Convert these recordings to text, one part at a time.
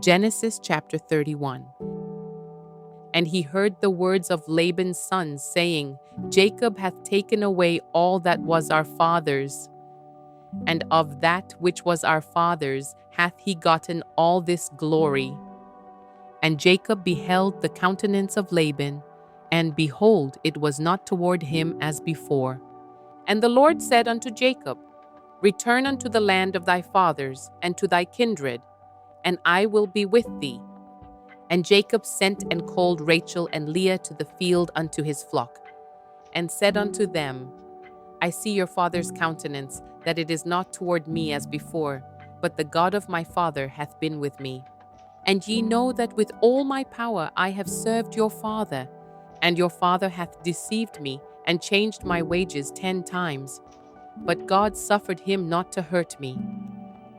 Genesis chapter 31. And he heard the words of Laban's sons, saying, Jacob hath taken away all that was our father's, and of that which was our father's hath he gotten all this glory. And Jacob beheld the countenance of Laban, and behold, it was not toward him as before. And the Lord said unto Jacob, Return unto the land of thy fathers, and to thy kindred, and I will be with thee. And Jacob sent and called Rachel and Leah to the field unto his flock, and said unto them, I see your father's countenance, that it is not toward me as before, but the God of my father hath been with me. And ye know that with all my power I have served your father, and your father hath deceived me, and changed my wages 10 times. But God suffered him not to hurt me.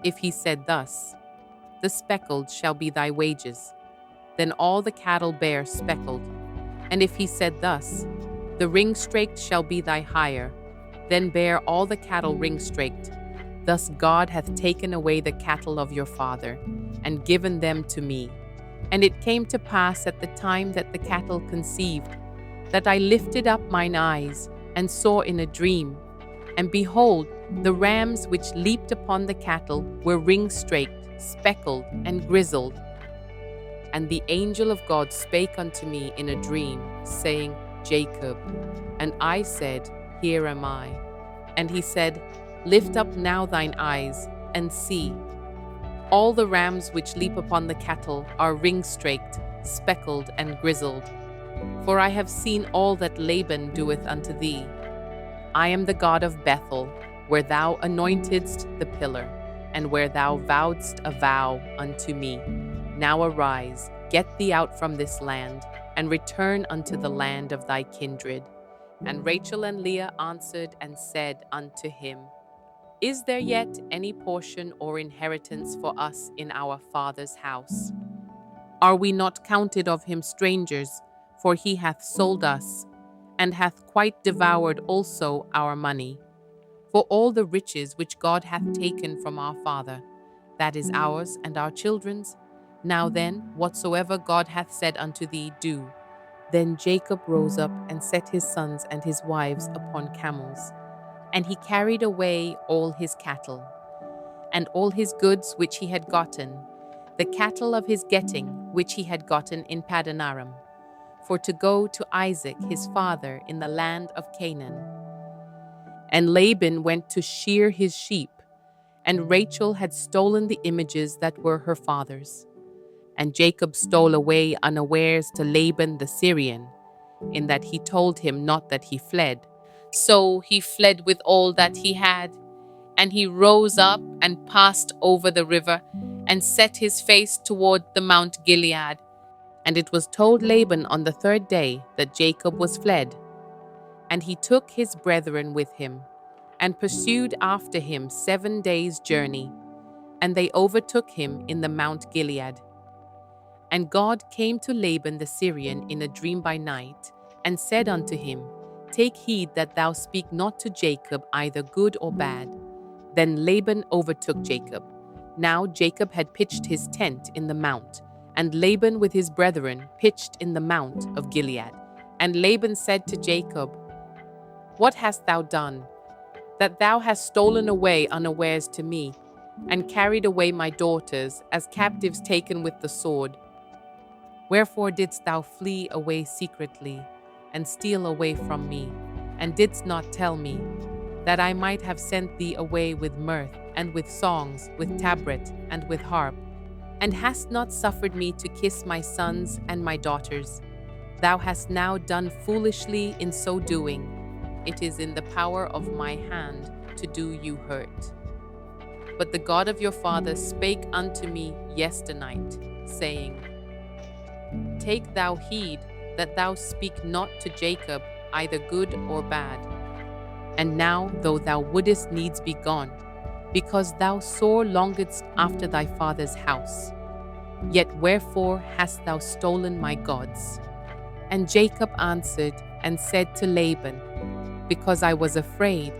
If he said thus, The speckled shall be thy wages, then all the cattle bear speckled. And if he said thus, The ring-straked shall be thy hire, then bear all the cattle ring-straked. Thus God hath taken away the cattle of your father, and given them to me. And it came to pass at the time that the cattle conceived, that I lifted up mine eyes, and saw in a dream, and behold, the rams which leaped upon the cattle were ring-straked, speckled, and grizzled. And the angel of God spake unto me in a dream, saying, Jacob. And I said, Here am I. And he said, Lift up now thine eyes, and see. All the rams which leap upon the cattle are ring-straked, speckled, and grizzled. For I have seen all that Laban doeth unto thee. I am the God of Bethel, where thou anointedst the pillar, and where thou vowedst a vow unto me. Now arise, get thee out from this land, and return unto the land of thy kindred. And Rachel and Leah answered and said unto him, Is there yet any portion or inheritance for us in our father's house? Are we not counted of him strangers? For he hath sold us, and hath quite devoured also our money. For all the riches which God hath taken from our father, that is ours and our children's. Now then, whatsoever God hath said unto thee, do. Then Jacob rose up and set his sons and his wives upon camels. And he carried away all his cattle, and all his goods which he had gotten, the cattle of his getting which he had gotten in Paddan Aram, for to go to Isaac his father in the land of Canaan. And Laban went to shear his sheep, and Rachel had stolen the images that were her father's. And Jacob stole away unawares to Laban the Syrian, in that he told him not that he fled. So he fled with all that he had, and he rose up and passed over the river, and set his face toward the Mount Gilead. And it was told Laban on the 3rd day that Jacob was fled. And he took his brethren with him, and pursued after him 7 days' journey, and they overtook him in the Mount Gilead. And God came to Laban the Syrian in a dream by night, and said unto him, Take heed that thou speak not to Jacob either good or bad. Then Laban overtook Jacob. Now Jacob had pitched his tent in the mount, and Laban with his brethren pitched in the mount of Gilead. And Laban said to Jacob, What hast thou done, that thou hast stolen away unawares to me, and carried away my daughters as captives taken with the sword? Wherefore didst thou flee away secretly, and steal away from me, and didst not tell me, that I might have sent thee away with mirth, and with songs, with tabret, and with harp, and hast not suffered me to kiss my sons and my daughters? Thou hast now done foolishly in so doing. It is in the power of my hand to do you hurt. But the God of your father spake unto me yesternight, saying, Take thou heed that thou speak not to Jacob either good or bad. And now, though thou wouldest needs be gone, because thou sore longedst after thy father's house, yet wherefore hast thou stolen my gods? And Jacob answered and said to Laban, Because I was afraid,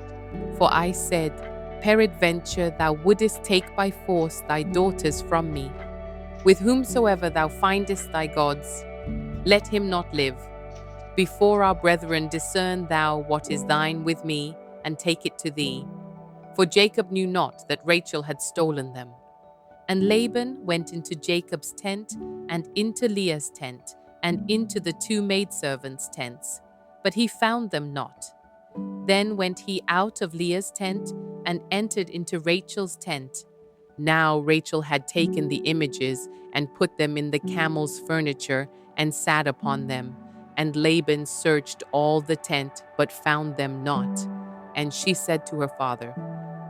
for I said, Peradventure thou wouldest take by force thy daughters from me. With whomsoever thou findest thy gods, let him not live. Before our brethren discern thou what is thine with me, and take it to thee. For Jacob knew not that Rachel had stolen them. And Laban went into Jacob's tent, and into Leah's tent, and into the two maidservants' tents, but he found them not. Then went he out of Leah's tent, and entered into Rachel's tent. Now Rachel had taken the images, and put them in the camel's furniture, and sat upon them. And Laban searched all the tent, but found them not. And she said to her father,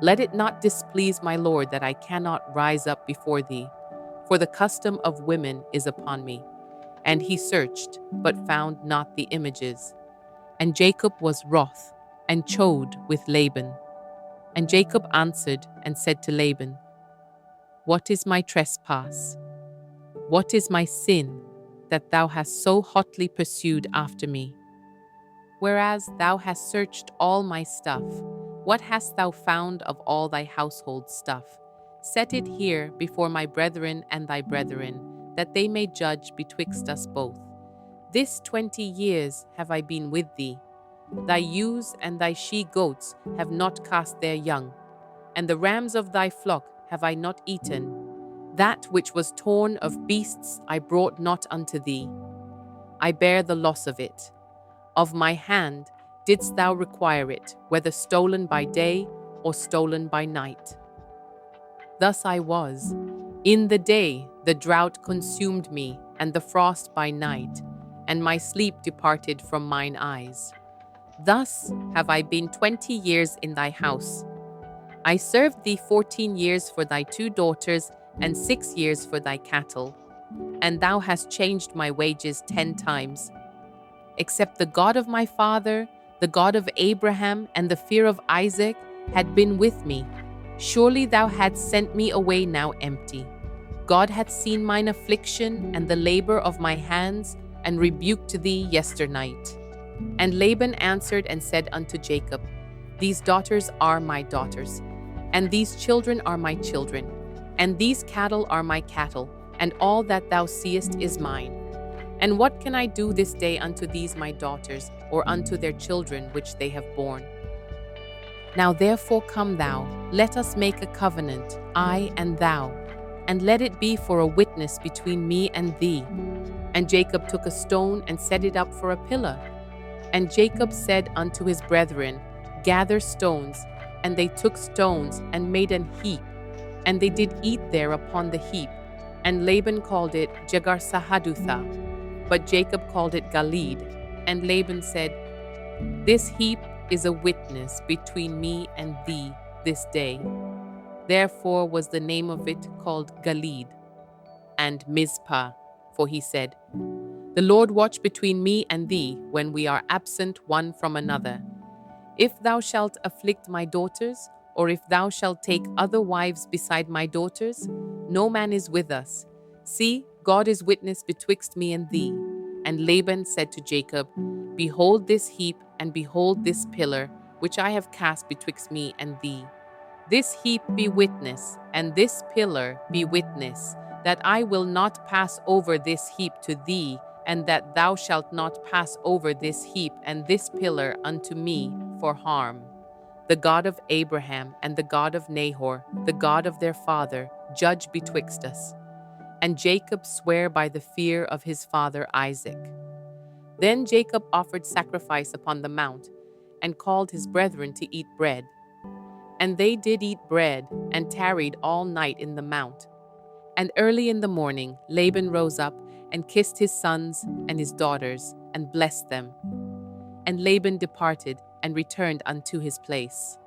Let it not displease my lord that I cannot rise up before thee, for the custom of women is upon me. And he searched, but found not the images. And Jacob was wroth, and chode with Laban. And Jacob answered and said to Laban, What is my trespass? What is my sin, that thou hast so hotly pursued after me? Whereas thou hast searched all my stuff, what hast thou found of all thy household stuff? Set it here before my brethren and thy brethren, that they may judge betwixt us both. This 20 years have I been with thee. Thy ewes and thy she-goats have not cast their young, and the rams of thy flock have I not eaten. That which was torn of beasts I brought not unto thee. I bear the loss of it. Of my hand didst thou require it, whether stolen by day or stolen by night. Thus I was. In the day the drought consumed me, and the frost by night, and my sleep departed from mine eyes. Thus have I been 20 years in thy house. I served thee 14 years for thy 2 daughters, and 6 years for thy cattle, and thou hast changed my wages 10 times. Except the God of my father, the God of Abraham, and the fear of Isaac had been with me, surely thou hadst sent me away now empty. God hath seen mine affliction and the labor of my hands, and rebuked thee yesternight. And Laban answered and said unto Jacob, These daughters are my daughters, and these children are my children, and these cattle are my cattle, and all that thou seest is mine. And what can I do this day unto these my daughters, or unto their children which they have borne? Now therefore come thou, let us make a covenant, I and thou, and let it be for a witness between me and thee. And Jacob took a stone and set it up for a pillar. And Jacob said unto his brethren, Gather stones. And they took stones and made an heap, and they did eat there upon the heap. And Laban called it Jegar-sahadutha, but Jacob called it Galeed. And Laban said, This heap is a witness between me and thee this day. Therefore was the name of it called Galeed. And Mizpah, for he said, The Lord watch between me and thee when we are absent one from another. If thou shalt afflict my daughters, or if thou shalt take other wives beside my daughters, no man is with us. See, God is witness betwixt me and thee. And Laban said to Jacob, Behold this heap, and behold this pillar, which I have cast betwixt me and thee. This heap be witness, and this pillar be witness, that I will not pass over this heap to thee, and that thou shalt not pass over this heap and this pillar unto me for harm. The God of Abraham and the God of Nahor, the God of their father, judge betwixt us. And Jacob sware by the fear of his father Isaac. Then Jacob offered sacrifice upon the mount, and called his brethren to eat bread. And they did eat bread, and tarried all night in the mount. And early in the morning Laban rose up, and kissed his sons and his daughters, and blessed them. And Laban departed, and returned unto his place.